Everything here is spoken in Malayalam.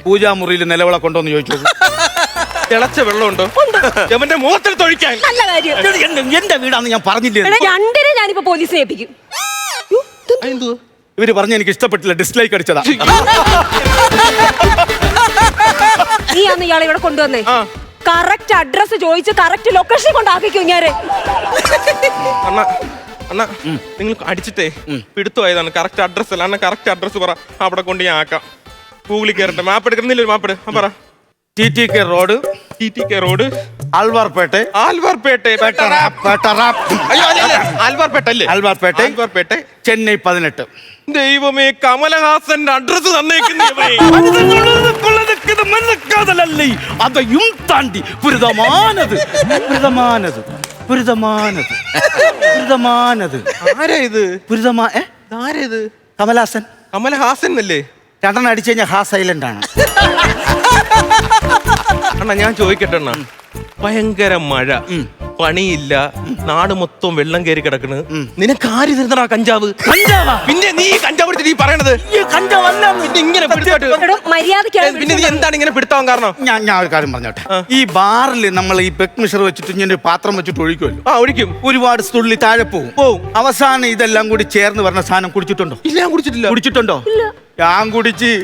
പൂജാമുറിയിൽ നിലവിള കൊണ്ടോന്ന് ചോദിച്ചു. തിളച്ച വെള്ളമുണ്ടോ എവന്റെ മുഖത്തിൽ തൊഴിക്കാൻ? നല്ല കാര്യം. എന്റെ വീടാന്ന് ഞാൻ പറഞ്ഞില്ലേ? രണ്ടിനെ ഞാനിപ്പോ പോലീസിനെ ഏൽപ്പിക്കും. ഇവര് പറഞ്ഞ എനിക്ക് ഇഷ്ടപ്പെട്ടില്ല, ഡിസ്ലൈക്ക് അടിച്ചതാ. നീ അന്ന് ഇയാളെ ഇവിടെ കൊണ്ടുവന്നേ. കറക്റ്റ് അഡ്രസ് ചോദിച്ച് കറക്റ്റ് ലൊക്കേഷൻ കൊണ്ടാക്കിക്കോ ഞാന്. അണ്ണ അണ്ണ നിങ്ങൾ അടിച്ചിട്ടേ പിടുത്തുപോയതാണ്. കറക്റ്റ് അഡ്രസ് അല്ല. അണ്ണ കറക്റ്റ് അഡ്രസ് പറ, അവിടെ കൊണ്ട് ഞാൻ ആക്കാം. ഗൂഗിളിൽ കയറട്ടെ. മാപ്പ് എടുക്കുന്നില്ല, ഒരു മാപ്പ് എടു. പറ. TTK road, TTK road, Alwarpet. Alwarpet. അയ്യോ ആൽവാർപേട്ട അല്ലേ? ആൽവാർപേട്ട, ചെന്നൈ 18. ദൈവമേ, കമലഹാസന്റെ അഡ്രസ് തന്നേക്കുന്നേ. അതെയും താണ്ടി ആരാ ഇത്? ആരാ ഇത്? കമലഹാസൻ. കമലഹാസൻ അല്ലേ? രണ്ടെണ്ണം അടിച്ചു കഴിഞ്ഞാൽ ഹാ സൈലന്റ് ആണ്. അണ്ണാ ഞാൻ ചോദിക്കട്ടെ അണ്ണാ, ഭയങ്കര മഴ, പണിയില്ല, നാട് മൊത്തം വെള്ളം കയറി കിടക്കണ്, നിനക്ക് ആര് തരുന്നടാ കഞ്ചാവ്? പിന്നെ നീ കഞ്ചാവ് നീ പറയണത് ഇങ്ങനെ പിന്നെ നീ എന്താണ് ഇങ്ങനെ പിടുത്താൻ കാരണം? ഞാൻ ഒരു കാര്യം പറഞ്ഞോട്ടെ. ഈ ബാറിൽ നമ്മൾ ഈ പെക് മിഷർ വെച്ചിട്ട് ഇങ്ങനെ ഒരു പാത്രം വെച്ചിട്ട് ഒഴിക്കുമല്ലോ. ഒഴിക്കും. ഒരുപാട് തുള്ളി താഴെ പോവും. അവസാനം ഇതെല്ലാം കൂടി ചേർന്ന് പറഞ്ഞ സാധനം കുടിച്ചിട്ടുണ്ടോ? ഇല്ല, ഞാൻ കുടിച്ചിട്ടില്ല. കുടിച്ചിട്ടുണ്ടോ? ഞാൻ കുടിച്ച്